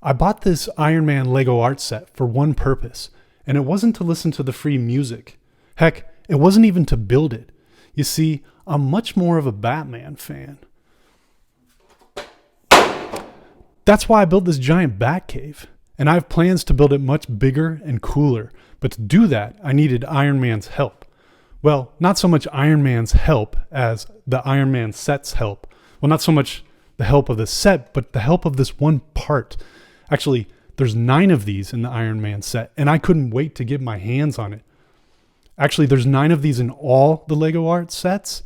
I bought this Iron Man Lego art set for one purpose, and it wasn't to listen to the free music. Heck, it wasn't even to build it. You see, I'm much more of a Batman fan. That's why I built this giant Batcave, and I have plans to build it much bigger and cooler, but to do that, I needed Iron Man's help. Well, not so much Iron Man's help as the Iron Man set's help. Well, not so much the help of the set, but the help of this one part. Actually, there's 9 of these in the Iron Man set, and I couldn't wait to get my hands on it. Actually, there's 9 of these in all the Lego art sets.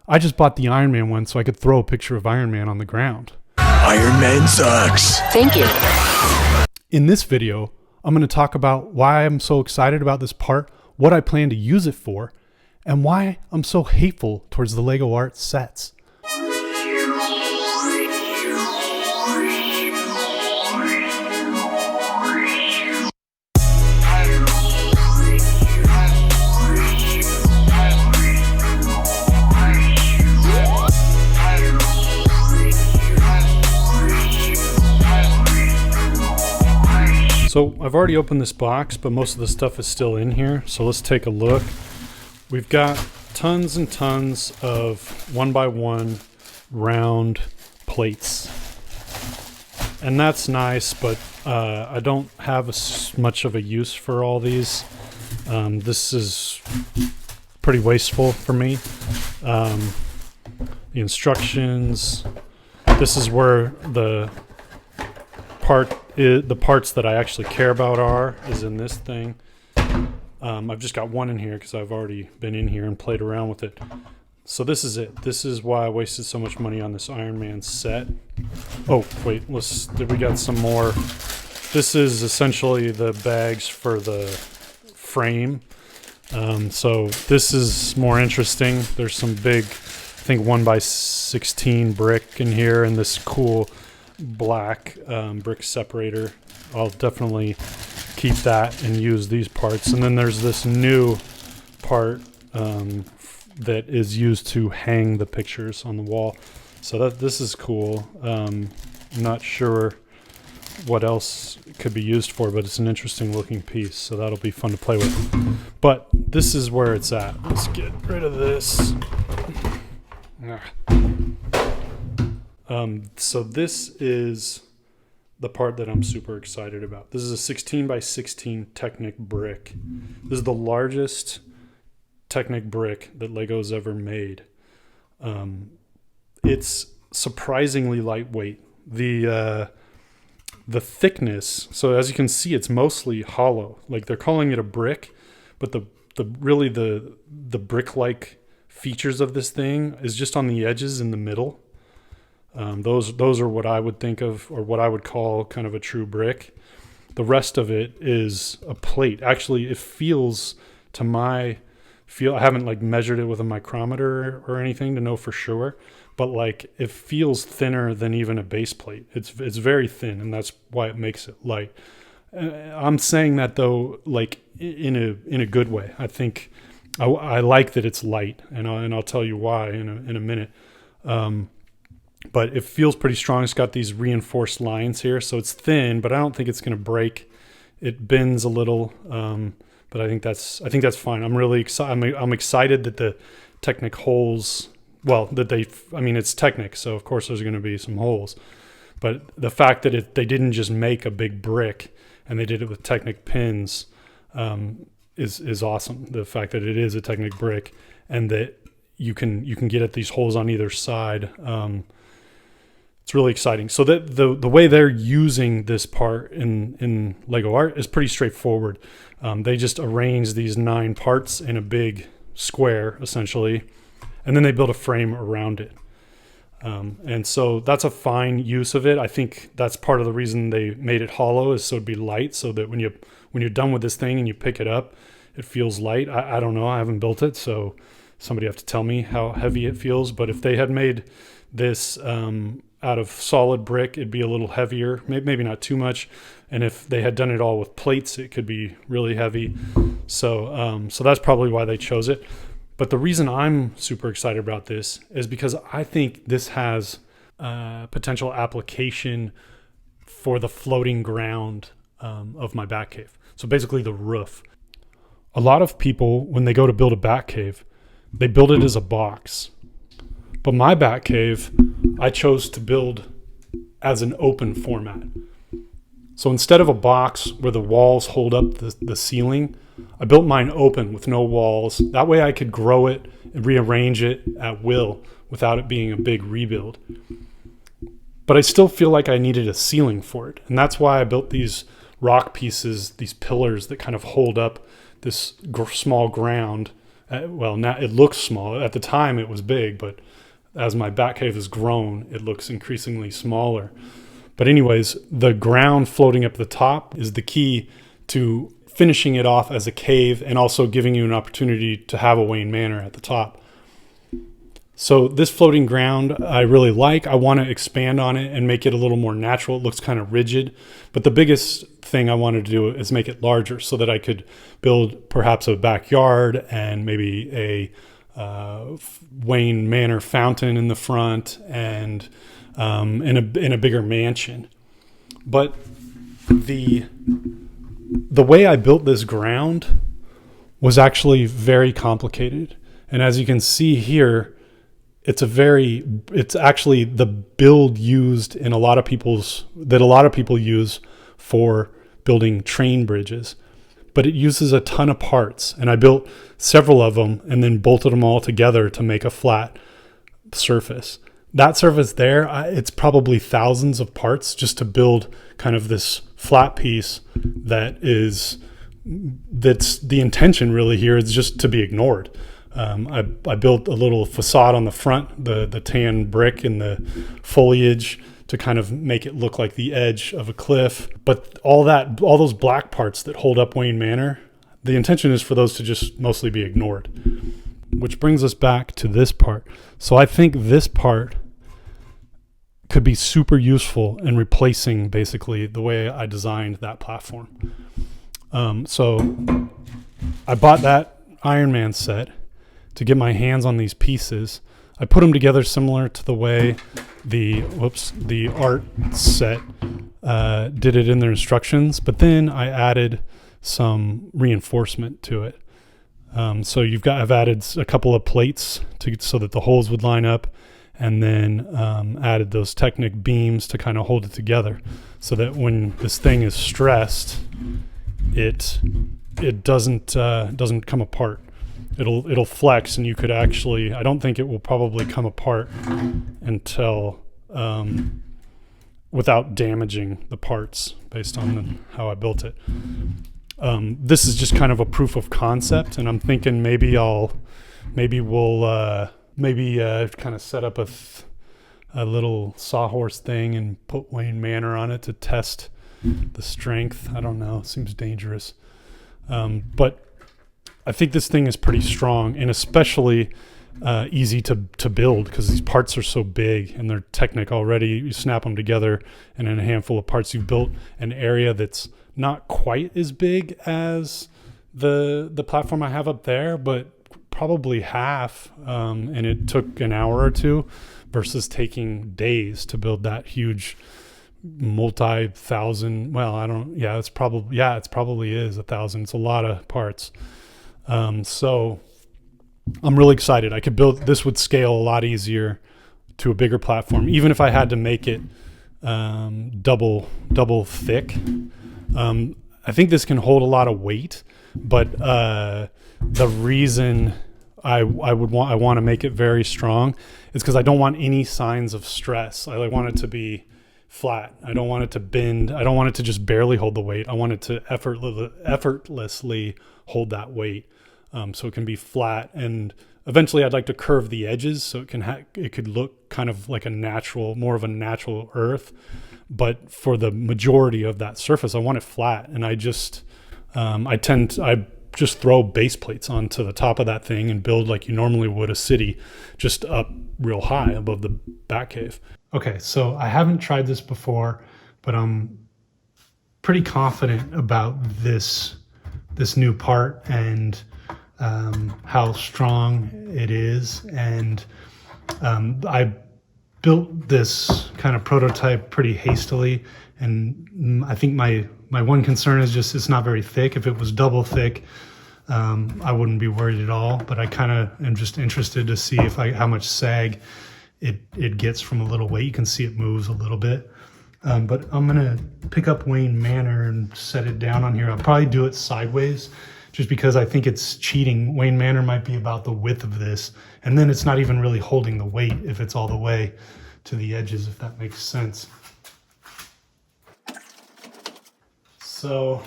I just bought the Iron Man one so I could throw a picture of Iron Man on the ground. Iron Man sucks. Thank you. In this video, I'm going to talk about why I'm so excited about this part, what I plan to use it for, and why I'm so hateful towards the Lego art sets. So I've already opened this box, but most of the stuff is still in here. So let's take a look. We've got tons and tons of 1x1 round plates. And that's nice, but I don't have much of a use for all these. This is pretty wasteful for me. The instructions. This is where the parts that I actually care about is in this thing. I've just got one in here because I've already been in here and played around with it. So this is it. This is why I wasted so much money on this Iron Man set. Oh, wait, we got some more. This is essentially the bags for the frame. So this is more interesting. There's some big, I think 1x16 brick in here and this cool black brick separator. I'll definitely keep that and use these parts. And then there's this new part that is used to hang the pictures on the wall. So this is cool. I'm not sure what else it could be used for, but it's an interesting looking piece, so that'll be fun to play with. But this is where it's at. Let's get rid of this. So this is the part that I'm super excited about. This is a 16x16 Technic brick. This is the largest Technic brick that Lego's ever made. It's surprisingly lightweight. The thickness, so as you can see, it's mostly hollow. Like they're calling it a brick, but the brick-like features of this thing is just on the edges in the middle. Those are what I would think of, or what I would call kind of a true brick. The rest of it is a plate. Actually, it feels to my feel. I haven't like measured it with a micrometer or anything to know for sure, but like it feels thinner than even a base plate. It's very thin, and that's why it makes it light. I'm saying that though, like in a good way. I think I like that it's light, and I'll tell you why in a minute. But it feels pretty strong. It's got these reinforced lines here, so it's thin, but I don't think it's going to break. It bends a little, but I think that's fine. I'm really excited. I'm excited that the Technic holes. Well, it's Technic, so of course there's going to be some holes. But the fact that they didn't just make a big brick and they did it with Technic pins is awesome. The fact that it is a Technic brick and that you can get at these holes on either side. It's really exciting. So that the way they're using this part in Lego art is pretty straightforward. They just arrange these 9 parts in a big square, essentially, and then they build a frame around it. And so that's a fine use of it. I think that's part of the reason they made it hollow, is so it'd be light, so that when you're done with this thing and you pick it up, it feels light. I don't know. I haven't built it, so somebody have to tell me how heavy it feels. But if they had made this out of solid brick, it'd be a little heavier, maybe not too much. And if they had done it all with plates, it could be really heavy. So that's probably why they chose it. But the reason I'm super excited about this is because I think this has potential application for the floating ground of my Batcave. So basically the roof. A lot of people, when they go to build a Batcave, they build it as a box. But my Batcave, I chose to build as an open format. So instead of a box where the walls hold up the ceiling, I built mine open with no walls. That way I could grow it and rearrange it at will without it being a big rebuild. But I still feel like I needed a ceiling for it. And that's why I built these rock pieces, these pillars that kind of hold up this small ground. Well, now it looks small. At the time it was big, but as my Batcave has grown, it looks increasingly smaller. But anyways, the ground floating up the top is the key to finishing it off as a cave and also giving you an opportunity to have a Wayne Manor at the top. So this floating ground I really like. I want to expand on it and make it a little more natural. It looks kind of rigid. But the biggest thing I wanted to do is make it larger so that I could build perhaps a backyard and maybe a Wayne Manor fountain in the front and in a bigger mansion. But the way I built this ground was actually very complicated. And as you can see here, it's actually the build used in a lot of people use for building train bridges. But it uses a ton of parts, and I built several of them and then bolted them all together to make a flat surface. That surface there, it's probably thousands of parts just to build kind of this flat piece that's the intention really here is just to be ignored. I built a little facade on the front, the tan brick and the foliage to kind of make it look like the edge of a cliff. But all those black parts that hold up Wayne Manor, the intention is for those to just mostly be ignored. Which brings us back to this part. So I think this part could be super useful in replacing basically the way I designed that platform. So I bought that Iron Man set to get my hands on these pieces. I put them together similar to the way the art set did it in their instructions, but then I added some reinforcement to it. So I've added a couple of plates so that the holes would line up, and then added those Technic beams to kind of hold it together so that when this thing is stressed, it doesn't come apart. It'll flex, and you could actually, I don't think it will probably come apart until without damaging the parts based on how I built it. This is just kind of a proof of concept, and I'm thinking maybe we'll kind of set up a little sawhorse thing and put Wayne Manor on it to test the strength. I don't know. It seems dangerous. But I think this thing is pretty strong and especially easy to build because these parts are so big and they're Technic already. You snap them together, and in a handful of parts you've built an area that's not quite as big as the platform I have up there, but probably half. And it took an hour or two versus taking days to build that huge multi-thousand. Well, it probably is 1,000. It's a lot of parts. So I'm really excited. I could build, this would scale a lot easier to a bigger platform, even if I had to make it double thick. I think this can hold a lot of weight, but the reason I want to make it very strong is because I don't want any signs of stress. I want it to be flat. I don't want it to bend. I don't want it to just barely hold the weight. I want it to effortlessly hold that weight. So it can be flat, and eventually I'd like to curve the edges so it could look kind of like more of a natural earth. But for the majority of that surface, I want it flat, and I just throw base plates onto the top of that thing and build like you normally would a city, just up real high above the Batcave. Okay, so I haven't tried this before, but I'm pretty confident about this new part and how strong it is. And I built this kind of prototype pretty hastily And I think my one concern is just it's not very thick. If it was double thick, I wouldn't be worried at all. But I kind of am just interested to see how much sag it gets from a little weight. You can see it moves a little bit. But I'm gonna pick up Wayne Manor and set it down on here. I'll probably do it sideways just because I think it's cheating. Wayne Manor might be about the width of this, and then it's not even really holding the weight if it's all the way to the edges, if that makes sense. So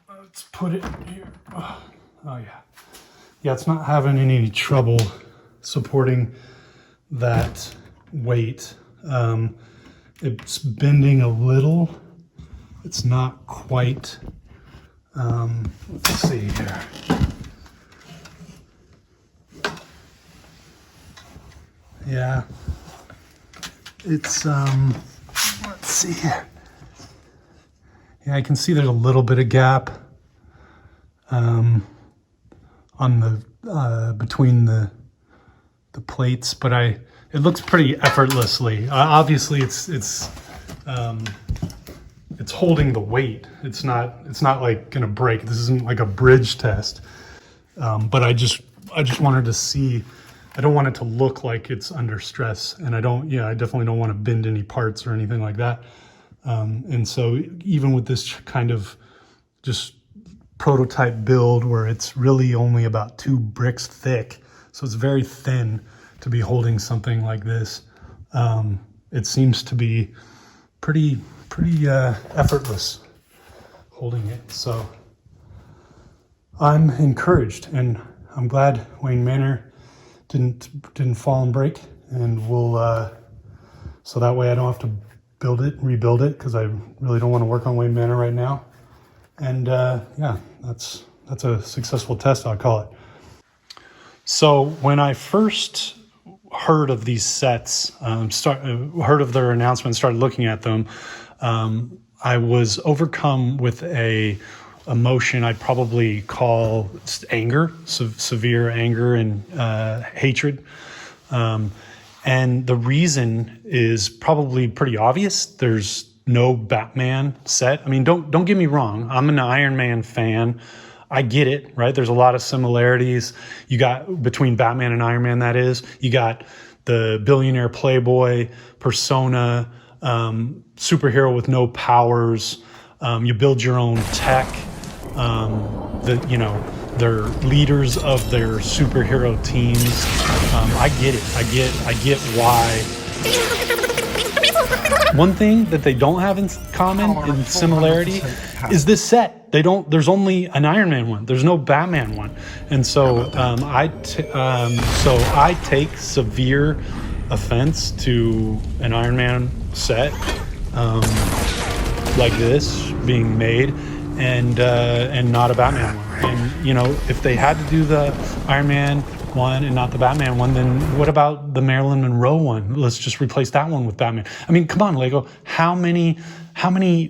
let's put it here. Oh yeah. Yeah, it's not having any trouble supporting that weight. It's bending a little. It's not quite, let's see here. Yeah, it's, let's see here. Yeah, I can see there's a little bit of gap on the, between the plates, but it looks pretty effortlessly. Obviously, it's holding the weight. It's not like gonna break. This isn't like a bridge test. But I just wanted to see. I don't want it to look like it's under stress, and I definitely don't want to bend any parts or anything like that. And so even with this kind of just prototype build where it's really only about 2 bricks thick, so it's very thin to be holding something like this, it seems to be pretty effortless holding it. So I'm encouraged, and I'm glad Wayne Manor didn't fall and break, and we'll so that way I don't have to rebuild it, because I really don't want to work on Wayne Manor right now. And yeah, that's a successful test, I'll call it. So when I first heard of these sets, heard of their announcement, started looking at them, I was overcome with a emotion I'd probably call anger, severe anger and hatred. And the reason is probably pretty obvious. There's no Batman set. I mean, don't get me wrong. I'm an Iron Man fan. I get it, right? There's a lot of similarities you got between Batman and Iron Man, that is. You got the billionaire playboy persona, superhero with no powers. You build your own tech. They're leaders of their superhero teams. I get it. I get why. One thing that they don't have in common, in similarity, is this set. There's only an Iron Man one. There's no Batman one. And so I take severe offense to an Iron Man set like this being made, and not a Batman one. And if they had to do the Iron Man one and not the Batman one, then what about the Marilyn Monroe one? Let's just replace that one with Batman. I mean, come on, Lego. How many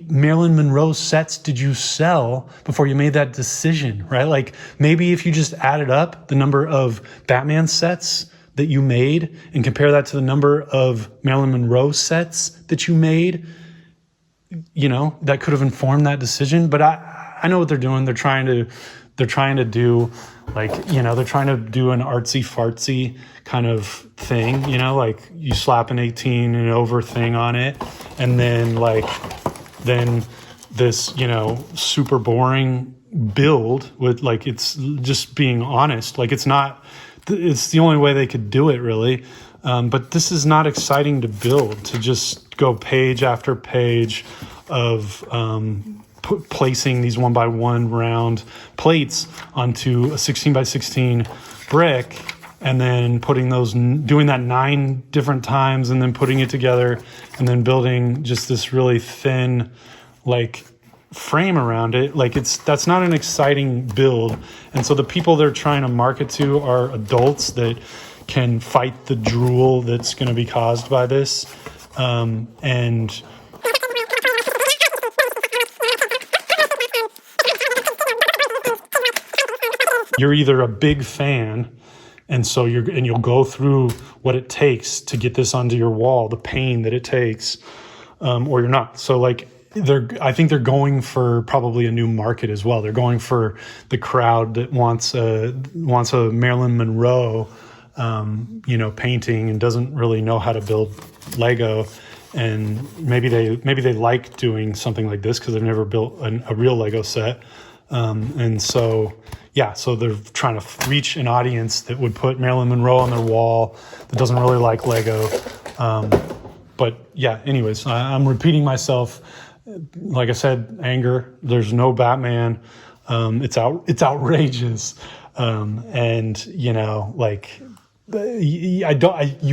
Marilyn Monroe sets did you sell before you made that decision, right? Like, maybe if you just added up the number of Batman sets that you made and compare that to the number of Marilyn Monroe sets that you made, that could have informed that decision. But I know what they're doing. They're trying to do, like, they're trying to do an artsy fartsy kind of thing, like you slap an 18 and over thing on it, and then this, super boring build with, like, it's just being honest. Like, it's the only way they could do it, really. But this is not exciting to build, to just go page after page of placing these 1x1 round plates onto a 16x16 brick, and then doing that 9 different times, and then putting it together, and then building just this really thin, like, frame around it. Like, that's not an exciting build. And so the people they're trying to market to are adults that can fight the drool that's going to be caused by this. And you're either a big fan, and so you'll go through what it takes to get this onto your wall, the pain that it takes, or you're not. So like I think they're going for probably a new market as well. They're going for the crowd that wants a Marilyn Monroe, painting and doesn't really know how to build Lego. And maybe they like doing something like this because they've never built a real Lego set. And so, so they're trying to reach an audience that would put Marilyn Monroe on their wall that doesn't really like Lego. But yeah, anyways, I'm repeating myself. Like I said, anger. There's no Batman. It's outrageous. And you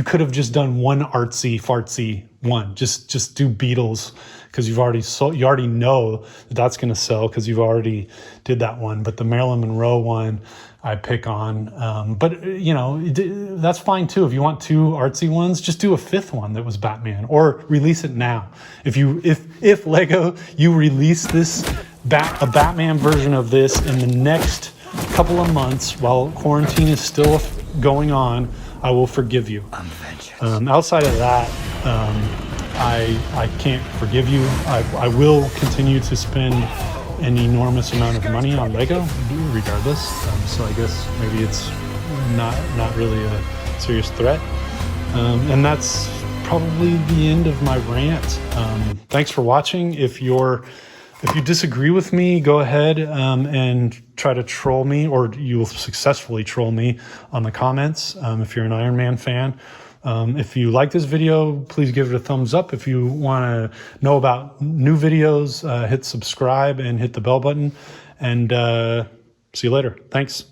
could have just done one artsy fartsy one. Just do Beatles because you already know that's going to sell because you've already did that one. But the Marilyn Monroe one I pick on. But that's fine too. If you want two artsy ones, just do a fifth one that was Batman or release it now. If Lego, you release a Batman version of this in the next couple of months while quarantine is still going on, I will forgive you. Outside of that, I can't forgive you. I will continue to spend an enormous amount of money on Lego regardless. So I guess maybe it's not really a serious threat. And that's probably the end of my rant. Thanks for watching. If you disagree with me, go ahead and try to troll me, or you will successfully troll me on the comments if you're an Iron Man fan. If you like this video, please give it a thumbs up. If you want to know about new videos, hit subscribe and hit the bell button. And see you later. Thanks.